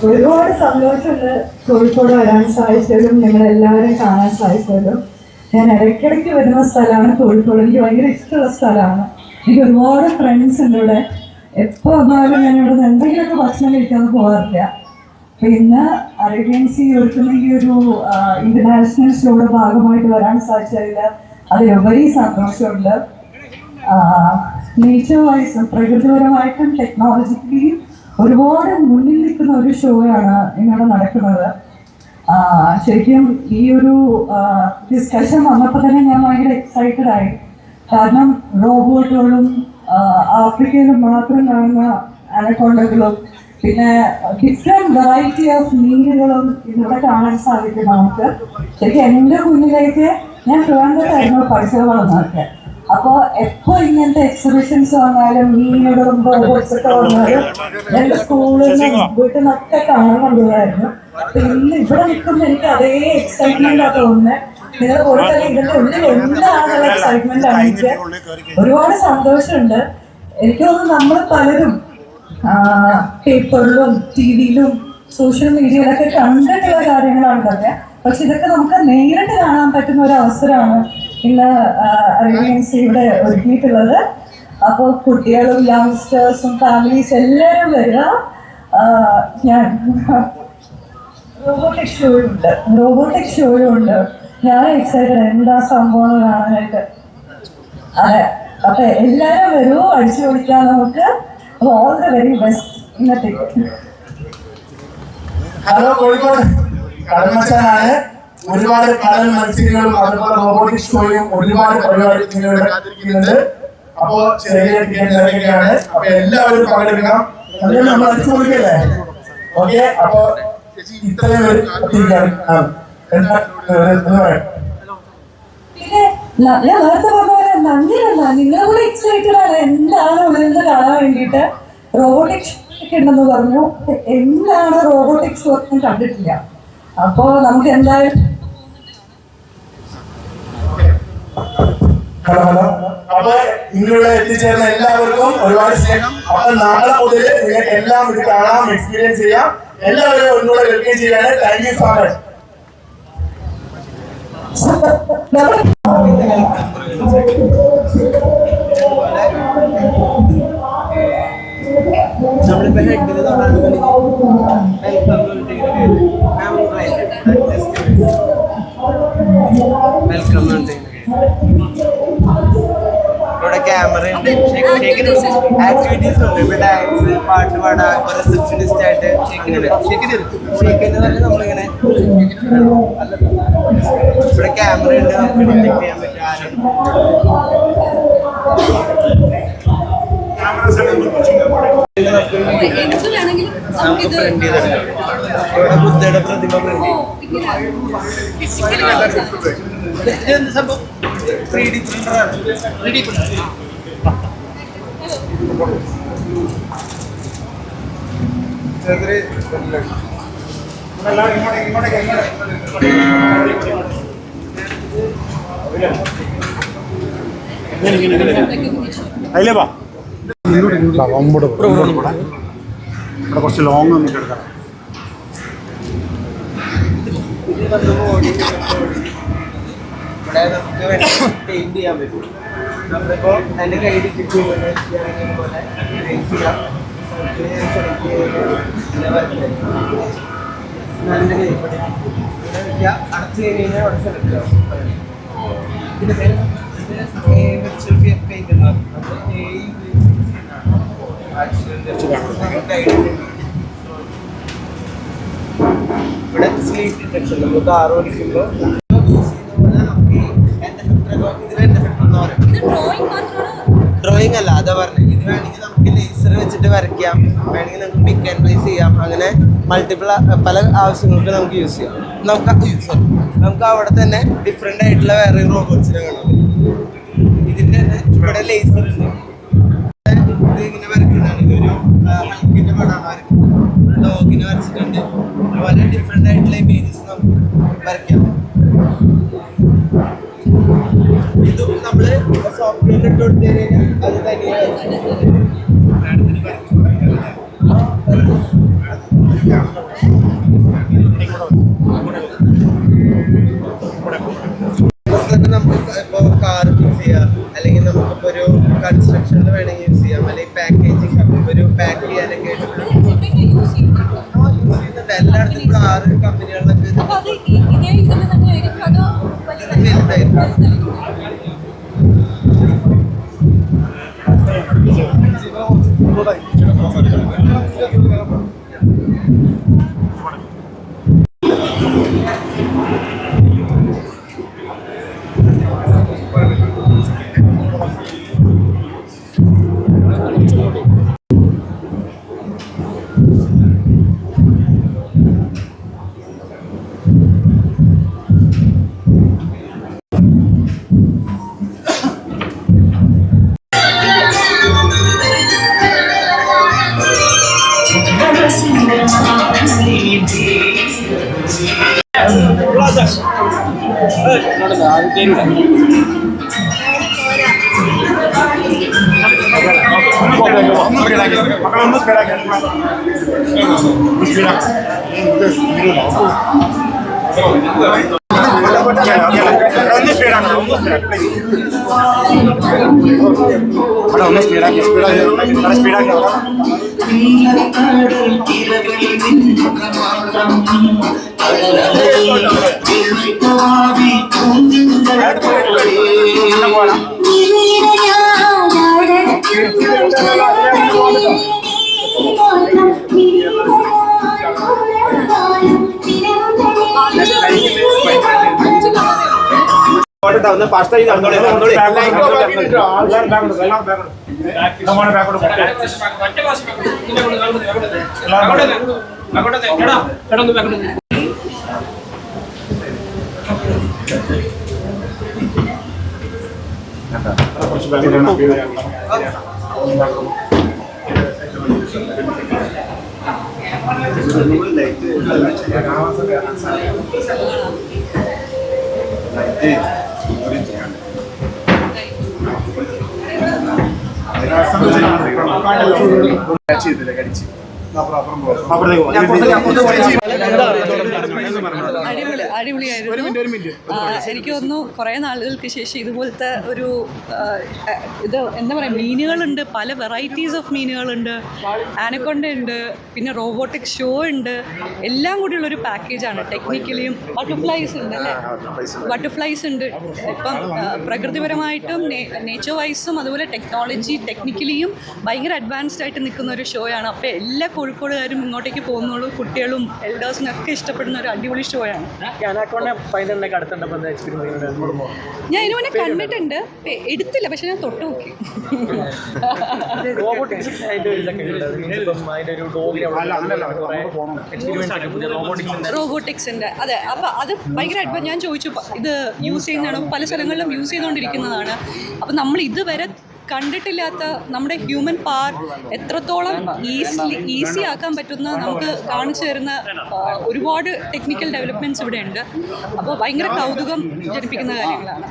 ഒരുപാട് സന്തോഷമുണ്ട് കോഴിക്കോട് വരാൻ സാധിച്ചതും നിങ്ങളെല്ലാവരെയും കാണാൻ സാധിച്ചതും. ഞാൻ ഇടയ്ക്കിടയ്ക്ക് വരുന്ന സ്ഥലമാണ് കോഴിക്കോട്. എനിക്ക് ഭയങ്കര ഇഷ്ടമുള്ള സ്ഥലമാണ്. എനിക്ക് ഒരുപാട് ഫ്രണ്ട്സ് ഉണ്ട് ഇവിടെ. എപ്പോൾ വന്നാലും ഞാൻ ഇവിടെ നിന്ന് എന്തെങ്കിലുമൊക്കെ ഭക്ഷണം കഴിക്കാതെ പോകാറില്ല. പിന്നെ അറേബ്യൻസി ഒരുക്കുന്ന ഈ ഒരു ഇന്റർനാഷണൽ ഷോയുടെ ഭാഗമായിട്ട് വരാൻ സാധിച്ചതിൽ അതിലുപരി സന്തോഷമുണ്ട്. നേച്ചർ വൈസും പ്രകൃതിപരമായിട്ടും ടെക്നോളജിക്കലിയും ഒരുപാട് മുന്നിൽ നിൽക്കുന്ന ഒരു ഷോയാണ് ഇന്നിവിടെ നടക്കുന്നത്. ശരിക്കും ഈ ഒരു ഡിസ്കഷൻ വന്നപ്പോൾ തന്നെ ഞാൻ ഭയങ്കര എക്സൈറ്റഡ് ആയി. കാരണം റോബോട്ടുകളും ആഫ്രിക്കയിലും മാത്രം കാണുന്ന അനക്കോണ്ടകളും പിന്നെ ഡിഫറെൻറ്റ് വെറൈറ്റി ഓഫ് മീനുകളും ഇവിടെ കാണാൻ സാധിക്കും നമുക്ക്. ശരിക്കും എൻ്റെ കുഞ്ഞിലേക്ക് ഞാൻ ട്രിവാൻഡ്രത്തായിരുന്നു പഠിച്ചത് വളർന്നതൊക്കെ. അപ്പോൾ എപ്പോൾ ഇങ്ങനത്തെ എക്സിബിഷൻസ് വന്നാലും മീനുകളും റോബോട്ട്സൊക്കെ വന്നാലും എൻ്റെ സ്കൂളിൽ നിന്നും വീട്ടിൽ നിന്നൊക്കെ കാണാൻ കൊണ്ടുപോകായിരുന്നു. അപ്പം ഇന്ന് ഇവിടെ നിൽക്കുമ്പോൾ എനിക്ക് അതേ എക്സൈറ്റ്മെൻറ്റാണ് തോന്നുന്നത്. നിങ്ങൾ പോലെ തന്നെ ഇതിൻ്റെ ഉള്ളിൽ എന്താണെന്നുള്ള എക്സൈറ്റ്മെൻറ്റാണ് എനിക്ക്. ഒരുപാട് സന്തോഷമുണ്ട്. എനിക്ക് തോന്നുന്നു നമ്മൾ പലരും പേപ്പറിലും ടി വിയിലും സോഷ്യൽ മീഡിയയിലൊക്കെ കണ്ടിട്ടുള്ള കാര്യങ്ങളാണ് ഇതൊക്കെ. പക്ഷെ ഇതൊക്കെ നമുക്ക് നേരിട്ട് കാണാൻ പറ്റുന്ന ഒരു അവസരമാണ് ഇന്ന് അറേബ്യൻസി ഇവിടെ ഒരുക്കിയിട്ടുള്ളത്. അപ്പോൾ കുട്ടികളും യങ്സ്റ്റേഴ്സും ഫാമിലീസ് എല്ലാവരും വരിക. ഞാൻ റോബോട്ടിക് ഷോയും ഉണ്ട്. ഞാൻ എക്സൈറ്റഡ് എന്താ സംഭവം കാണാനായിട്ട്. അതെ, അപ്പൊ എല്ലാവരും വരൂ, അടിച്ചു പൊളിക്കാം നമുക്ക്. ഓൾ ദ വെരി ബെസ്റ്റ് ഇന്നത്തേക്ക്. ഹലോ, കോഴിക്കോട് കടമച്ചാനാണ്. ഒരുപാട് കടൽ മത്സരങ്ങളും അതുപോലെ റോബോട്ടിക് ഷോയും ഒരുപാട് പരിപാടി നിങ്ങളുടെ കാത്തിരിക്കുന്നുണ്ട്. അപ്പോ ചെറിയ ഇറങ്ങുകയാണ്. അപ്പൊ എല്ലാവരും പങ്കെടുക്കണം. നമ്മൾ അടിച്ചു പൊളിക്കല്ലേ? ഓക്കെ, അപ്പൊ ഇത്രയും ഞാൻ നേരത്തെ പറഞ്ഞ പോലെ നന്ദിയല്ല, നിങ്ങൾ കൂടെ എക്സൈറ്റഡ് ആണ് എന്താണ് ഉള്ളത് കാണാൻ വേണ്ടിയിട്ട്. റോബോട്ടിക്സ് ഒക്കെ ഉണ്ടെന്ന് പറഞ്ഞു. എന്താണ് റോബോട്ടിക്സ് ഒന്നും കണ്ടിട്ടില്ല. അപ്പോ നമുക്ക് എന്തായാലും അപ്പൊ ഇന്നിവിടെ എത്തിച്ചേർന്ന എല്ലാവർക്കും ഒരുപാട് സ്നേഹം. അപ്പൊ നാളെ മുതൽ നിങ്ങൾക്ക് എല്ലാം ഇത് കാണാം, എക്സ്പീരിയൻസ് ചെയ്യാം. എല്ലാവരും ഒന്നുകൂടെ വെൽക്കം ചെയ്യാണ്. Thank you so much. നമ്മളിപ്പോ ഹെഡിൽ വെൽക്കം ഇവിടെ ക്യാമറ ഉണ്ട്, ആക്ടിവിറ്റീസ് ഉണ്ട്. ഇപ്പൊ ഡാൻസ്, പാട്ട് പാടാൻ, റിസപ്ഷനിസ്റ്റ് ആയിട്ട് ഷേക്കിന് തന്നെ നമ്മളിങ്ങനെ ഇവിടെ ക്യാമറ ഉണ്ട്, നമുക്ക് ഡിറ്റക്ട് ചെയ്യാൻ പറ്റും ആരാണ്. ഇവിടെ ബുദ്ധയുടെ പ്രതിമ പ്രിന്റ് ചെയ്യും. സംഭവം 3D പ്രിന്ററാണ്. 3D പ്രിന്റർ അതിലേപ്പാ ഇവിടെ കുറച്ച് ലോങ് നമുക്ക് എടുക്കാം. ഇവിടെ നമുക്ക് പെയിന്റ് ചെയ്യാൻ പറ്റും. നമ്മളിപ്പോൾ എൻ്റെ കയ്യിൽ പോലെ അടച്ചു കഴിഞ്ഞാൽ അവിടെ സെലക്ട് ആവും. ഇതിൻ്റെ പേര് വിർച്വൽ പെയിന്റ് എന്ന് പറയും. ഇവിടെ സ്ലീറ്റ് ഡിറ്റക്ഷൻ നമ്മൾ കാർ ഓടിക്കുമ്പോൾ ഡ്രോയിങ് അല്ല, അതാ പറഞ്ഞത്. ഇത് വേണമെങ്കിൽ നമുക്ക് ലേസർ വെച്ചിട്ട് വരയ്ക്കാം, വേണമെങ്കിൽ നമുക്ക് പിക്ക് ആൻഡ് പ്ലേസ് ചെയ്യാം. അങ്ങനെ മൾട്ടിപ്പിൾ പല ആവശ്യങ്ങൾക്ക് നമുക്ക് യൂസ് ചെയ്യാം. നമുക്ക് അവിടെ തന്നെ ഡിഫറെൻ്റ് ആയിട്ടുള്ള വേറെ റോബോട്ട്സിനെ കാണാൻ പറ്റും. ഇതിൻ്റെ തന്നെ ഇവിടെ ലേസർ ഉണ്ട്. ഇങ്ങനെ വരയ്ക്കുന്നതാണ്. ഇതൊരു ഹൈക്കിൻ്റെ പടമാണ് വരയ്ക്കുന്നത്. ഡോഗിനെ വരച്ചിട്ടുണ്ട്. അതുപോലെ ഡിഫറെൻ്റ് ആയിട്ടുള്ള ഇമേജസ് നമുക്ക് വരയ്ക്കാം. ഇതും നമ്മൾ സോഫ്റ്റ്വെയറിൽ ഇട്ട് കൊടുത്തു കഴിഞ്ഞാൽ അത് തന്നെയാണ്. വേറെ കമ്പനികളിലൊക്കെ അപ്പൊ അത് ഇതേ ഇതിൽ തന്നെയായിരിക്കും അതോ വലുതായിരിക്കും. അടിപൊളിയായിരുന്നു. എനിക്ക് തോന്നുന്നു കുറേ നാളുകൾക്ക് ശേഷം ഇതുപോലത്തെ ഒരു ഇത് എന്താ പറയുക, മീനുകളുണ്ട്, പല വെറൈറ്റീസ് ഓഫ് മീനുകളുണ്ട്, ആനക്കൊണ്ട ഉണ്ട്, പിന്നെ റോബോട്ടിക് ഷോ ഉണ്ട്, എല്ലാം കൂടിയുള്ളൊരു പാക്കേജാണ്. ടെക്നിക്കലിയും ബട്ടർഫ്ലൈസ് ഉണ്ട് അല്ലേ, ബട്ടർഫ്ലൈസ് ഉണ്ട്. ഇപ്പം പ്രകൃതിപരമായിട്ടും നേച്ചർ വൈസും അതുപോലെ ടെക്നിക്കലിയും ഭയങ്കര അഡ്വാൻസ്ഡ് ആയിട്ട് നിൽക്കുന്ന ഒരു ഷോയാണ്. അപ്പോൾ എല്ലാ കോഴിക്കോടുകാരും ഇങ്ങോട്ടേക്ക് പോകുന്നുള്ളൂ, കുട്ടികളും എൽഡേഴ്സിനും ഒക്കെ ഇഷ്ടപ്പെടുന്ന ഒരു അടിപൊളി ഷോയാണ്. ഞാൻ ഇതിനെ കണ്ടിട്ടുണ്ട്, എടുത്തില്ല, പക്ഷെ ഞാൻ തൊട്ട് നോക്കി. റോബോട്ടിക്സിൻ്റെ അതെ. അപ്പോൾ അത് ഭയങ്കര ഞാൻ ചോദിച്ചു ഇത് യൂസ് ചെയ്യുന്നതാണ്, പല സ്ഥലങ്ങളിലും യൂസ് ചെയ്തുകൊണ്ടിരിക്കുന്നതാണ്. അപ്പോൾ നമ്മൾ ഇതുവരെ കണ്ടിട്ടില്ലാത്ത നമ്മുടെ ഹ്യൂമൻ പവർ എത്രത്തോളം ഈസി ആക്കാൻ പറ്റുന്ന നമുക്ക് കാണിച്ചു തരുന്ന ഒരുപാട് ടെക്നിക്കൽ ഡെവലപ്മെൻറ്റ്സ് ഇവിടെ ഉണ്ട്. അപ്പോൾ ഭയങ്കര കൗതുകം ജനിപ്പിക്കുന്ന കാര്യങ്ങളാണ്.